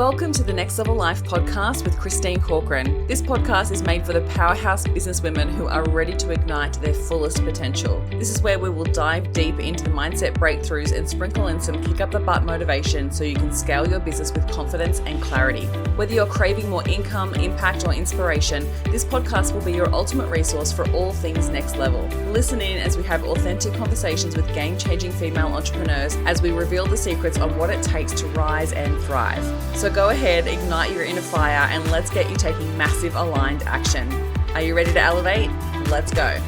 Welcome to the Next Level Life podcast with Christine Corcoran. This podcast is made for the powerhouse businesswomen who are ready to ignite their fullest potential. This is where we will dive deep into the mindset breakthroughs and sprinkle in some kick up the butt motivation so you can scale your business with confidence and clarity. Whether you're craving more income, impact, or inspiration, this podcast will be your ultimate resource for all things next level. Listen in as we have authentic conversations with game-changing female entrepreneurs as we reveal the secrets on what it takes to rise and thrive. So go ahead, ignite your inner fire, and let's get you taking massive aligned action. Are you ready to elevate? Let's go.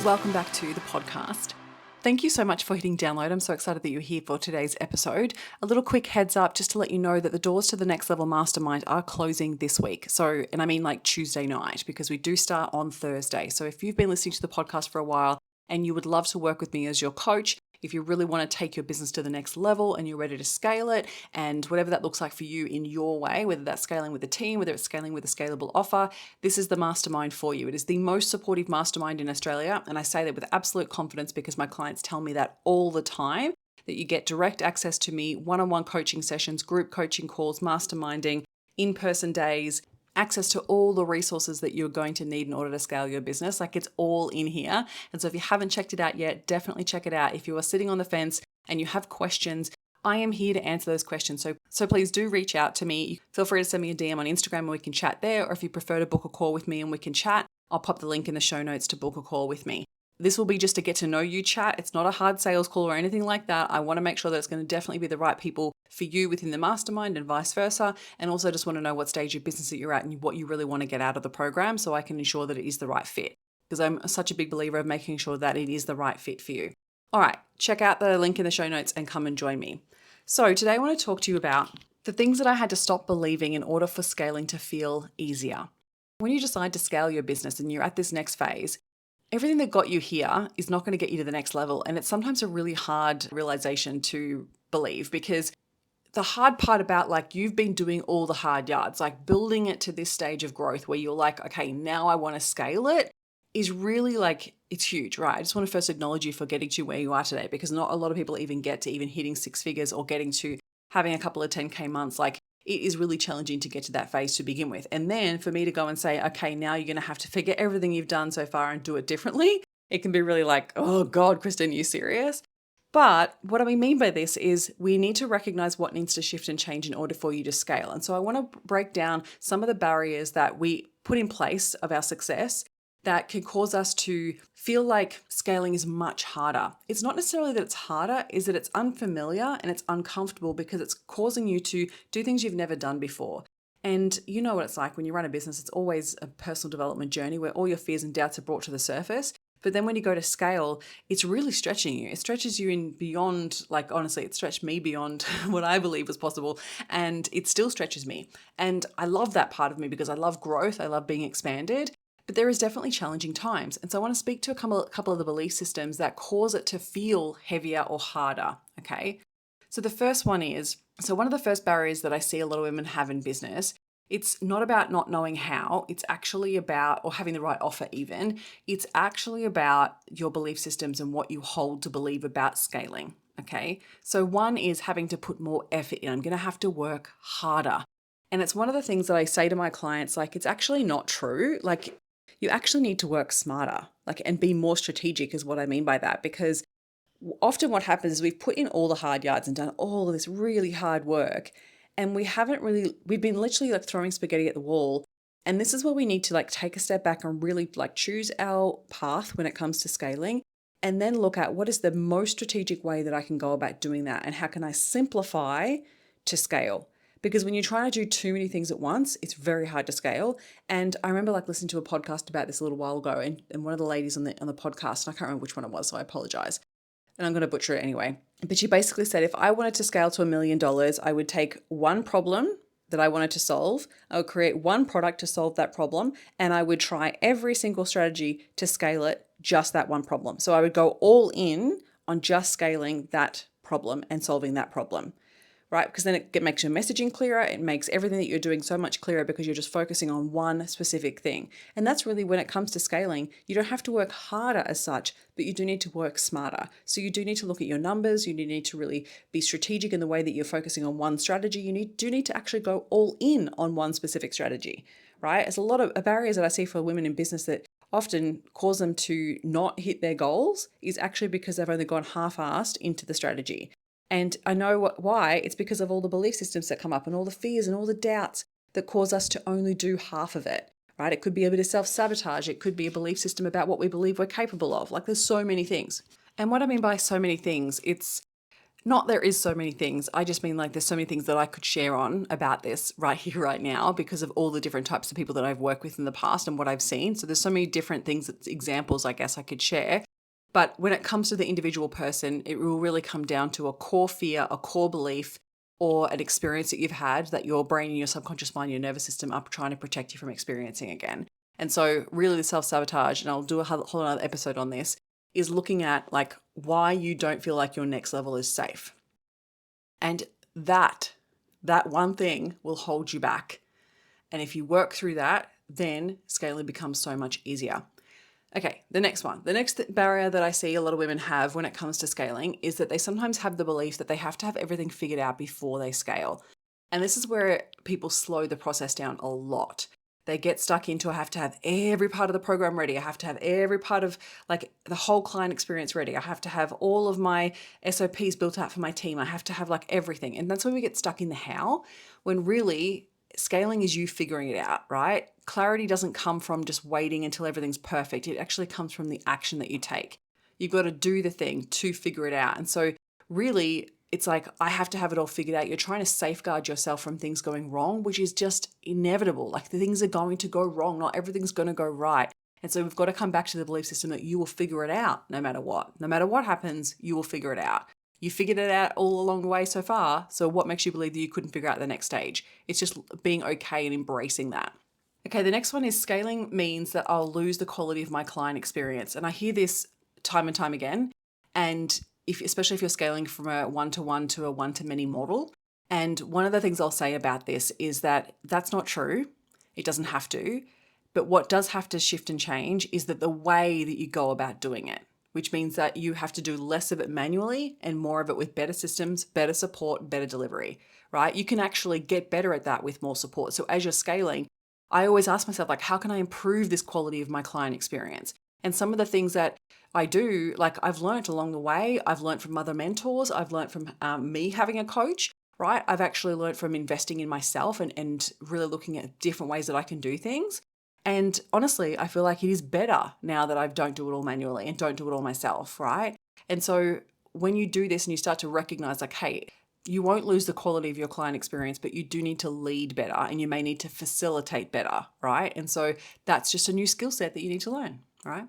Welcome back to the podcast. Thank you so much for hitting download. I'm so excited that you're here for today's episode. A little quick heads up just to let you know that the doors to the Next Level Mastermind are closing this week. And I mean like Tuesday night, because we do start on Thursday. So if you've been listening to the podcast for a while and you would love to work with me as your coach, if you really want to take your business to the next level and you're ready to scale it and whatever that looks like for you in your way, whether that's scaling with a team, whether it's scaling with a scalable offer, this is the mastermind for you. It is the most supportive mastermind in Australia. And I say that with absolute confidence because my clients tell me that all the time, that you get direct access to me, one-on-one coaching sessions, group coaching calls, masterminding, in-person days, access to all the resources that you're going to need in order to scale your business. Like, it's all in here. And so if you haven't checked it out yet, definitely check it out. If you are sitting on the fence and you have questions, I am here to answer those questions. So please do reach out to me. Feel free to send me a DM on Instagram and we can chat there. Or if you prefer to book a call with me and we can chat, I'll pop the link in the show notes to book a call with me. This will be just a get to know you chat. It's not a hard sales call or anything like that. I want to make sure that it's going to definitely be the right people for you within the mastermind and vice versa. And also just want to know what stage of business that you're at and what you really want to get out of the program so I can ensure that it is the right fit. Because I'm such a big believer of making sure that it is the right fit for you. All right, check out the link in the show notes and come and join me. So today I want to talk to you about the things that I had to stop believing in order for scaling to feel easier. When you decide to scale your business and you're at this next phase, everything that got you here is not going to get you to the next level. And it's sometimes a really hard realization to believe because the hard part about you've been doing all the hard yards, like building it to this stage of growth where you're like, okay, now I want to scale it is really it's huge, right? I just want to first acknowledge you for getting to where you are today because not a lot of people even get to even hitting six figures or getting to having a couple of 10K months. It is really challenging to get to that phase to begin with. And then for me to go and say, okay, now you're going to have to forget everything you've done so far and do it differently. It can be really oh God, Kristen, are you serious? But what I mean by this is we need to recognize what needs to shift and change in order for you to scale. And so I want to break down some of the barriers that we put in place of our success that can cause us to feel like scaling is much harder. It's not necessarily that it's harder, is that it's unfamiliar and it's uncomfortable because it's causing you to do things you've never done before. And you know what it's like when you run a business, it's always a personal development journey where all your fears and doubts are brought to the surface. But then when you go to scale, it's really stretching you. It stretches you in beyond, honestly, it stretched me beyond what I believe was possible. And it still stretches me. And I love that part of me because I love growth. I love being expanded. But there is definitely challenging times. And so I want to speak to a couple of the belief systems that cause it to feel heavier or harder, okay? So the first one is, one of the first barriers that I see a lot of women have in business, it's not about not knowing how, it's actually about, or having the right offer even, it's actually about your belief systems and what you hold to believe about scaling, okay? So one is having to put more effort in. I'm going to have to work harder. And it's one of the things that I say to my clients, it's actually not true. You actually need to work smarter, and be more strategic is what I mean by that. Because often what happens is we've put in all the hard yards and done all of this really hard work. And we've been literally throwing spaghetti at the wall. And this is where we need to take a step back and really choose our path when it comes to scaling. And then look at what is the most strategic way that I can go about doing that. And how can I simplify to scale? Because when you're trying to do too many things at once, it's very hard to scale. And I remember listening to a podcast about this a little while ago, and one of the ladies on the podcast, and I can't remember which one it was, so I apologize. And I'm going to butcher it anyway. But she basically said, if I wanted to scale to $1 million, I would take one problem that I wanted to solve. I would create one product to solve that problem, and I would try every single strategy to scale it, just that one problem. So I would go all in on just scaling that problem and solving that problem. right? Because then it makes your messaging clearer. It makes everything that you're doing so much clearer because you're just focusing on one specific thing. And that's really when it comes to scaling, you don't have to work harder as such, but you do need to work smarter. So you do need to look at your numbers. You do need to really be strategic in the way that you're focusing on one strategy. You do need to actually go all in on one specific strategy, right? There's a lot of barriers that I see for women in business that often cause them to not hit their goals is actually because they've only gone half-assed into the strategy. And I know why. It's because of all the belief systems that come up and all the fears and all the doubts that cause us to only do half of it, right? It could be a bit of self-sabotage. It could be a belief system about what we believe we're capable of. Like there's so many things. And what I mean by so many things, it's not there is so many things. I just mean like there's so many things that I could share on about this right here, right now, because of all the different types of people that I've worked with in the past and what I've seen. So there's so many different things, examples, I guess I could share. But when it comes to the individual person, it will really come down to a core fear, a core belief, or an experience that you've had that your brain and your subconscious mind, your nervous system are trying to protect you from experiencing again. And so really the self-sabotage, and I'll do a whole other episode on this, is looking at like why you don't feel like your next level is safe. And that one thing will hold you back. And if you work through that, then scaling becomes so much easier. Okay, the next one. The next barrier that I see a lot of women have when it comes to scaling is that they sometimes have the belief that they have to have everything figured out before they scale. And this is where people slow the process down a lot. They get stuck into, I have to have every part of the program ready. I have to have every part of like the whole client experience ready. I have to have all of my SOPs built out for my team. I have to have like everything. And that's where we get stuck in the how, when really scaling is you figuring it out, right? Clarity doesn't come from just waiting until everything's perfect. It actually comes from the action that you take. You've got to do the thing to figure it out. And so really, it's like, I have to have it all figured out. You're trying to safeguard yourself from things going wrong, which is just inevitable. Like the things are going to go wrong. Not everything's going to go right. And so we've got to come back to the belief system that you will figure it out no matter what. No matter what happens, you will figure it out. You figured it out all along the way so far. So what makes you believe that you couldn't figure out the next stage? It's just being okay and embracing that. Okay, the next one is scaling means that I'll lose the quality of my client experience. And I hear this time and time again. And especially if you're scaling from a one-to-one to a one-to-many model. And one of the things I'll say about this is that that's not true. It doesn't have to. But what does have to shift and change is that the way that you go about doing it, which means that you have to do less of it manually and more of it with better systems, better support, better delivery, right? You can actually get better at that with more support. So as you're scaling, I always ask myself, like, how can I improve this quality of my client experience? And some of the things that I do, like I've learned along the way, I've learned from other mentors, I've learned from me having a coach, right? I've actually learned from investing in myself and really looking at different ways that I can do things. And honestly, I feel like it is better now that I don't do it all manually and don't do it all myself, right? And so when you do this and you start to recognize like, hey, you won't lose the quality of your client experience, but you do need to lead better and you may need to facilitate better, right? And so that's just a new skill set that you need to learn, right?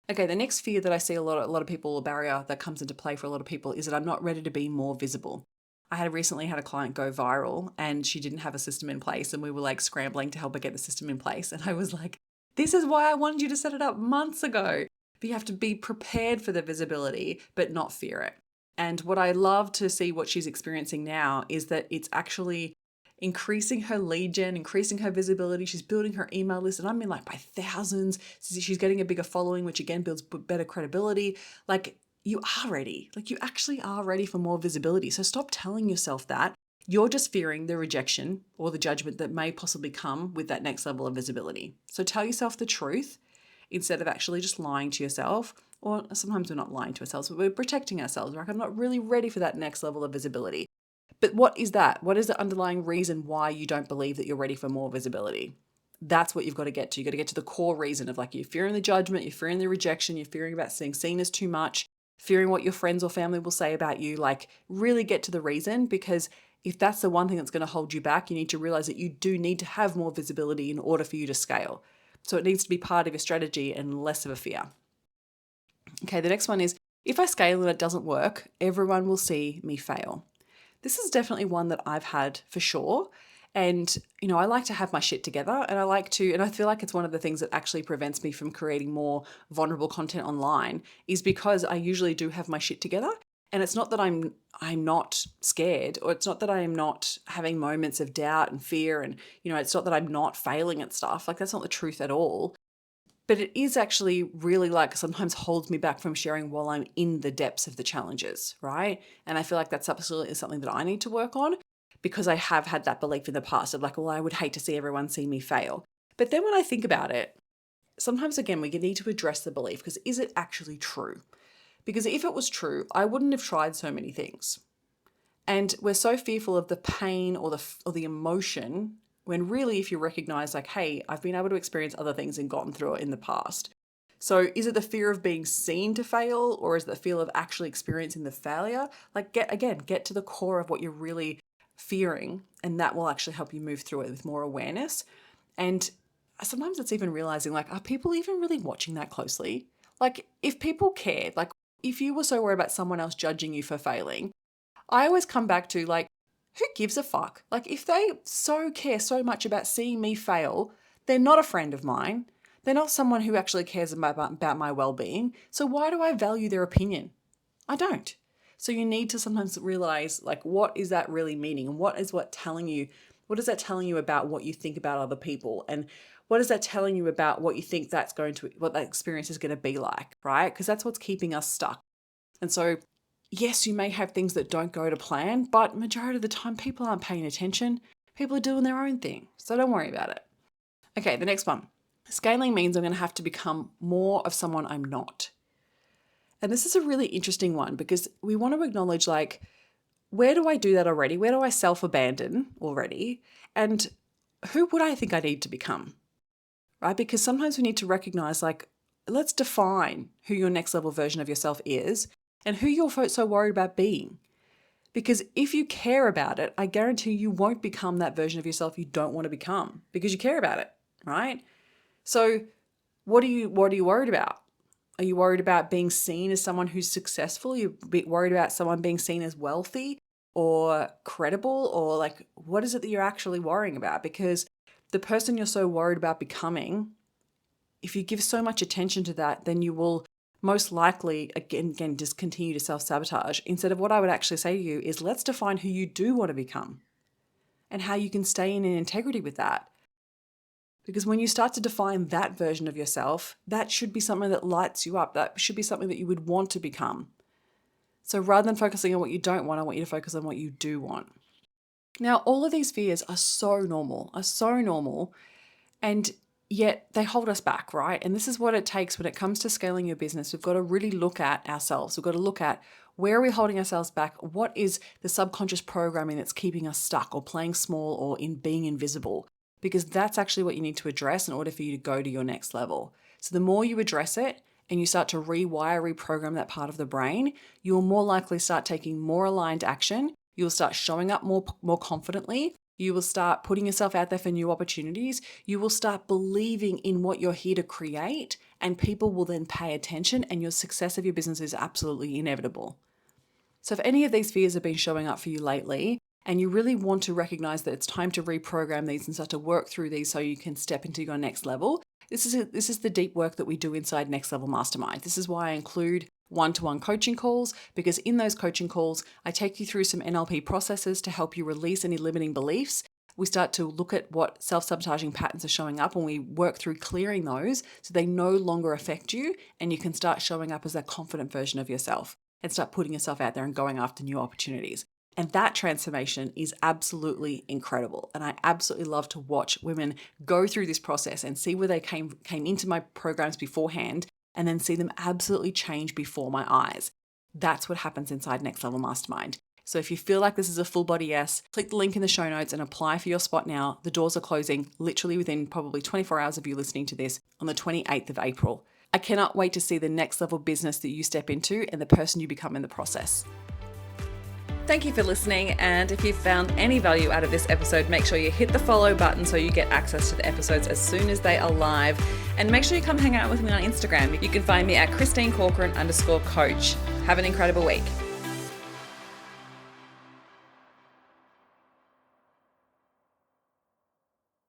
Okay, the next fear that I see a lot of people, a barrier that comes into play for a lot of people is that I'm not ready to be more visible. I had recently had a client go viral and she didn't have a system in place and we were like scrambling to help her get the system in place. And I was like, this is why I wanted you to set it up months ago. But you have to be prepared for the visibility, but not fear it. And what I love to see what she's experiencing now is that it's actually increasing her lead gen, increasing her visibility. She's building her email list, and I mean like by thousands. She's getting a bigger following, which again builds better credibility. Like you are ready. Like you actually are ready for more visibility. So stop telling yourself that. You're just fearing the rejection or the judgment that may possibly come with that next level of visibility. So tell yourself the truth instead of actually just lying to yourself. Or sometimes we're not lying to ourselves, but we're protecting ourselves. Like I'm not really ready for that next level of visibility. But what is that? What is the underlying reason why you don't believe that you're ready for more visibility? That's what you've got to get to. You've got to get to the core reason of like you're fearing the judgment, you're fearing the rejection, you're fearing about being seen as too much, fearing what your friends or family will say about you. Like really get to the reason, because if that's the one thing that's going to hold you back, you need to realize that you do need to have more visibility in order for you to scale. So it needs to be part of your strategy and less of a fear. Okay, the next one is, if I scale and it doesn't work, everyone will see me fail. This is definitely one that I've had for sure. And, I like to have my shit together and I feel like it's one of the things that actually prevents me from creating more vulnerable content online is because I usually do have my shit together. And it's not that I'm not scared, or it's not that I am not having moments of doubt and fear, and it's not that I'm not failing at stuff. Like, that's not the truth at all. But it is actually really, like, sometimes holds me back from sharing while I'm in the depths of the challenges, right? And I feel like that's absolutely something that I need to work on, because I have had that belief in the past of like, well, I would hate to see everyone see me fail. But then when I think about it, sometimes again, we need to address the belief, because is it actually true? Because if it was true, I wouldn't have tried so many things. And we're so fearful of the pain or the emotion, when really, if you recognize like, hey, I've been able to experience other things and gotten through it in the past. So is it the fear of being seen to fail, or is it the fear of actually experiencing the failure? Like, get to the core of what you're really fearing, and that will actually help you move through it with more awareness. And sometimes it's even realizing, like, are people even really watching that closely? Like, if people cared, like, if you were so worried about someone else judging you for failing, I always come back to, like, who gives a fuck? Like, if they so care so much about seeing me fail, they're not a friend of mine. They're not someone who actually cares about my well-being. So why do I value their opinion? I don't. So you need to sometimes realize, like, what is that really meaning? And what is that telling you about what you think about other people? And what is that telling you about what you think what that experience is going to be like, right? Because that's what's keeping us stuck. And so, yes, you may have things that don't go to plan, but majority of the time people aren't paying attention. People are doing their own thing. So don't worry about it. Okay, the next one. Scaling means I'm going to have to become more of someone I'm not. And this is a really interesting one, because we want to acknowledge, like, where do I do that already? Where do I self-abandon already? And who would I think I need to become? Right? Because sometimes we need to recognize, like, let's define who your next level version of yourself is and who you're so worried about being. Because if you care about it, I guarantee you won't become that version of yourself you don't want to become, because you care about it, right? So what are you worried about? Are you worried about being seen as someone who's successful? Are you worried about someone being seen as wealthy or credible? Or, like, what is it that you're actually worrying about? Because the person you're so worried about becoming, if you give so much attention to that, then you will most likely, again, just continue to self-sabotage. Instead of, what I would actually say to you is, let's define who you do want to become and how you can stay in integrity with that. Because when you start to define that version of yourself, that should be something that lights you up. That should be something that you would want to become. So rather than focusing on what you don't want, I want you to focus on what you do want. Now, all of these fears are so normal, and yet they hold us back, right? And this is what it takes when it comes to scaling your business. We've got to really look at ourselves. We've got to look at, where are we holding ourselves back? What is the subconscious programming that's keeping us stuck or playing small or in being invisible? Because that's actually what you need to address in order for you to go to your next level. So the more you address it and you start to reprogram that part of the brain, you will more likely start taking more aligned action. You will start showing up more confidently. You will start putting yourself out there for new opportunities. You will start believing in what you're here to create, and people will then pay attention, and your success of your business is absolutely inevitable. So if any of these fears have been showing up for you lately, and you really want to recognize that it's time to reprogram these and start to work through these so you can step into your next level, this is the deep work that we do inside Next Level Mastermind. This is why I include one-to-one coaching calls, because in those coaching calls, I take you through some NLP processes to help you release any limiting beliefs. We start to look at what self-sabotaging patterns are showing up, and we work through clearing those so they no longer affect you, and you can start showing up as that confident version of yourself and start putting yourself out there and going after new opportunities. And that transformation is absolutely incredible. And I absolutely love to watch women go through this process and see where they came into my programs beforehand, and then see them absolutely change before my eyes. That's what happens inside Next Level Mastermind. So if you feel like this is a full body yes, click the link in the show notes and apply for your spot now. The doors are closing literally within probably 24 hours of you listening to this on the 28th of April. I cannot wait to see the next level business that you step into and the person you become in the process. Thank you for listening, and if you found any value out of this episode, make sure you hit the follow button so you get access to the episodes as soon as they are live, and make sure you come hang out with me on Instagram. You can find me at @ChristineCorcoran_coach. Have an incredible week.